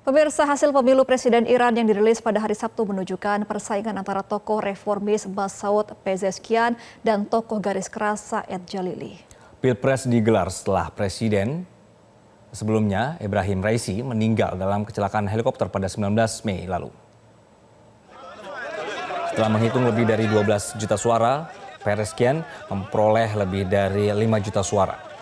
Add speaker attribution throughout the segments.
Speaker 1: Pemirsa, hasil pemilu Presiden Iran yang dirilis pada hari Sabtu menunjukkan persaingan antara tokoh reformis Masoud Pezeshkian dan tokoh garis keras Said Jalili.
Speaker 2: Pilpres digelar setelah Presiden sebelumnya Ebrahim Raisi meninggal dalam kecelakaan helikopter pada 19 Mei lalu. Setelah menghitung lebih dari 12 juta suara, Pezeshkian memperoleh lebih dari 5 juta suara.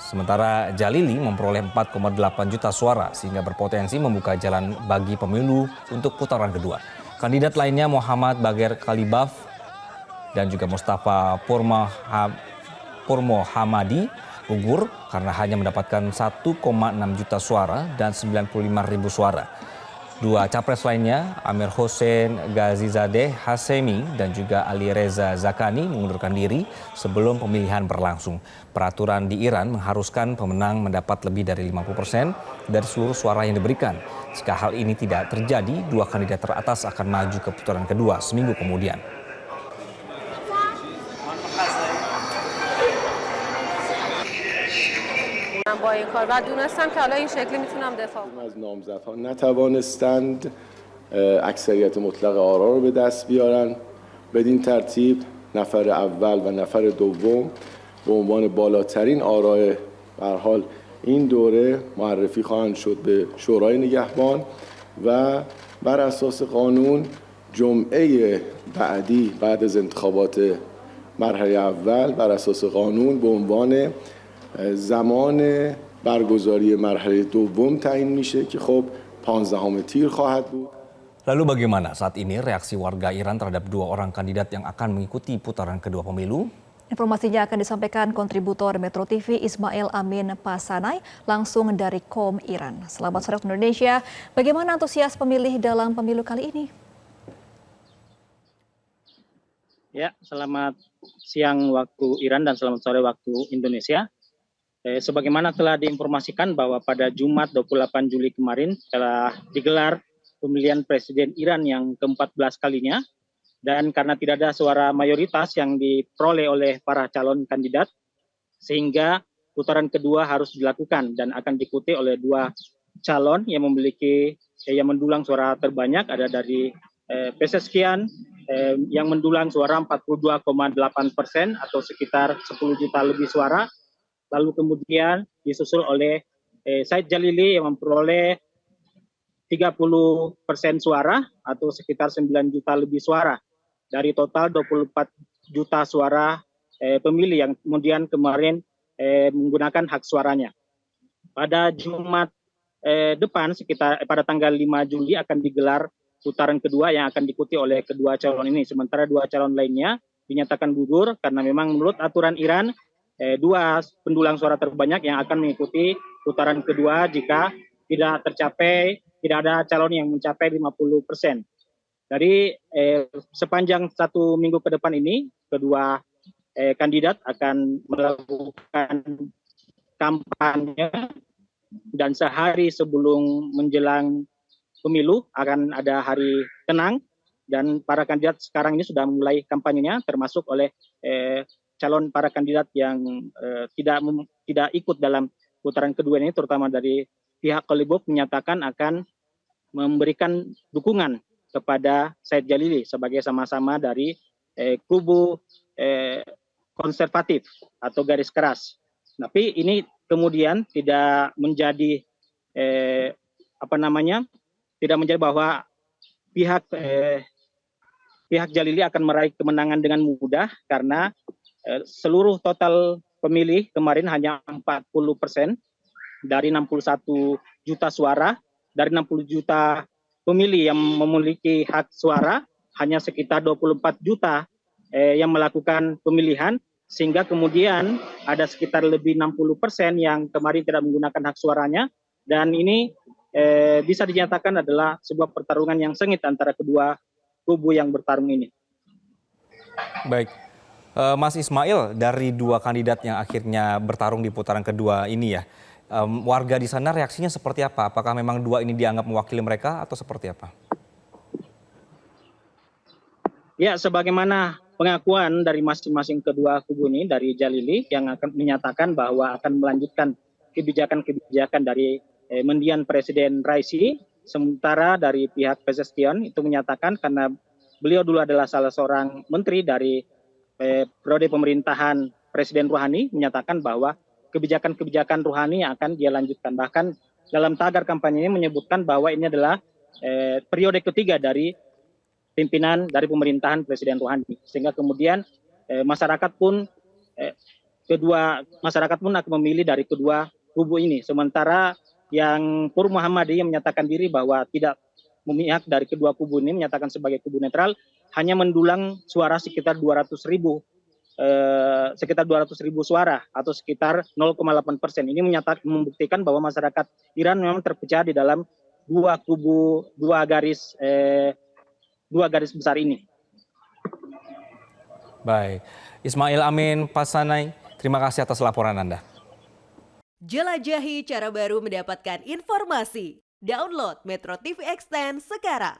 Speaker 2: Sementara Jalili memperoleh 4,8 juta suara sehingga berpotensi membuka jalan bagi pemilu untuk putaran kedua. Kandidat lainnya Muhammad Bagher Kalibaf dan juga Mustafa Purmohamadi gugur karena hanya mendapatkan 1,6 juta suara dan 95.000 suara. Dua capres lainnya, Amir Hossein Ghazizadeh Hashemi dan juga Ali Reza Zakani mengundurkan diri sebelum pemilihan berlangsung. Peraturan di Iran mengharuskan pemenang mendapat lebih dari 50% dari seluruh suara yang diberikan. Jika hal ini tidak terjadi, dua kandidat teratas akan maju ke putaran kedua seminggu kemudian.
Speaker 3: با این کار و دونستم که حالا این شکلی میتونم دفاع کنم.
Speaker 4: از نامزدها نتوانستند اکثریت مطلق آرا رو به دست بیارن. بدین ترتیب نفر اول و نفر دوم به عنوان بالاترین آرای به هر حال این دوره معرفی خواهند شد به شورای نگهبان و بر اساس قانون جمعه بعدی بعد از انتخابات مرحله اول بر اساس قانون به عنوان زمان برگزاری مرحله دوم تعیین میشه که خب 15 تیر خواهد بود.
Speaker 2: Lalu bagaimana saat ini reaksi warga Iran terhadap dua orang kandidat yang akan mengikuti putaran kedua pemilu?
Speaker 1: Informasinya akan disampaikan kontributor Metro TV Ismail Amin Pasanay langsung dari KOM Iran. Selamat sore Indonesia. Bagaimana antusias pemilih dalam pemilu kali ini?
Speaker 5: Ya, selamat siang waktu Iran dan selamat sore waktu Indonesia. Sebagaimana telah diinformasikan bahwa pada Jumat 28 Juli kemarin telah digelar pemilihan Presiden Iran yang ke-14 kalinya, dan karena tidak ada suara mayoritas yang diperoleh oleh para calon kandidat, sehingga putaran kedua harus dilakukan dan akan diikuti oleh dua calon yang memiliki yang mendulang suara terbanyak, ada dari Pezeshkian yang mendulang suara 42,8% atau sekitar 10 juta lebih suara. Lalu kemudian disusul oleh Said Jalili yang memperoleh 30% suara atau sekitar 9 juta lebih suara dari total 24 juta suara pemilih yang kemudian kemarin menggunakan hak suaranya. Pada Jumat depan sekitar pada tanggal 5 Juli akan digelar putaran kedua yang akan diikuti oleh kedua calon ini. Sementara dua calon lainnya dinyatakan gugur karena memang menurut aturan Iran dua pendulang suara terbanyak yang akan mengikuti putaran kedua jika tidak ada calon yang mencapai 50%. Dari sepanjang 1 minggu ke depan ini, kedua kandidat akan melakukan kampanye dan sehari sebelum menjelang pemilu akan ada hari tenang, dan para kandidat sekarang ini sudah mulai kampanyenya, termasuk oleh calon para kandidat yang tidak ikut dalam putaran kedua ini, terutama dari pihak Kalibov menyatakan akan memberikan dukungan kepada Said Jalili sebagai sama-sama dari kubu konservatif atau garis keras. Tapi ini kemudian tidak menjadi tidak menjadi bahwa pihak Jalili akan meraih kemenangan dengan mudah, karena seluruh total pemilih kemarin hanya 40% dari 61 juta suara. Dari 60 juta pemilih yang memiliki hak suara, hanya sekitar 24 juta yang melakukan pemilihan, sehingga kemudian ada sekitar lebih 60% yang kemarin tidak menggunakan hak suaranya, dan ini bisa dinyatakan adalah sebuah pertarungan yang sengit antara kedua kubu yang bertarung ini.
Speaker 2: Baik. Mas Ismail, dari dua kandidat yang akhirnya bertarung di putaran kedua ini ya, warga di sana reaksinya seperti apa? Apakah memang dua ini dianggap mewakili mereka atau seperti apa?
Speaker 5: Ya, sebagaimana pengakuan dari masing-masing kedua kubu ini, dari Jalili yang akan menyatakan bahwa akan melanjutkan kebijakan-kebijakan dari mendiang Presiden Raisi. Sementara dari pihak Pezeshkian itu menyatakan karena beliau dulu adalah salah seorang menteri dari periode pemerintahan Presiden Rouhani, menyatakan bahwa kebijakan-kebijakan Rouhani akan dia lanjutkan. Bahkan dalam tagar kampanye ini menyebutkan bahwa ini adalah periode ketiga dari pimpinan dari pemerintahan Presiden Rouhani. Sehingga kemudian masyarakat pun akan memilih dari kedua kubu ini. Sementara yang Pur Muhammadiyah menyatakan diri bahwa tidak memihak dari kedua kubu ini, menyatakan sebagai kubu netral, hanya mendulang suara sekitar 200.000 suara atau sekitar 0,8%. Ini membuktikan bahwa masyarakat Iran memang terpecah di dalam dua kubu, dua garis besar ini.
Speaker 2: Baik, Ismail Amin Pasanai, terima kasih atas laporan Anda.
Speaker 6: Jelajahi cara baru mendapatkan informasi. Download Metro TV Extend sekarang.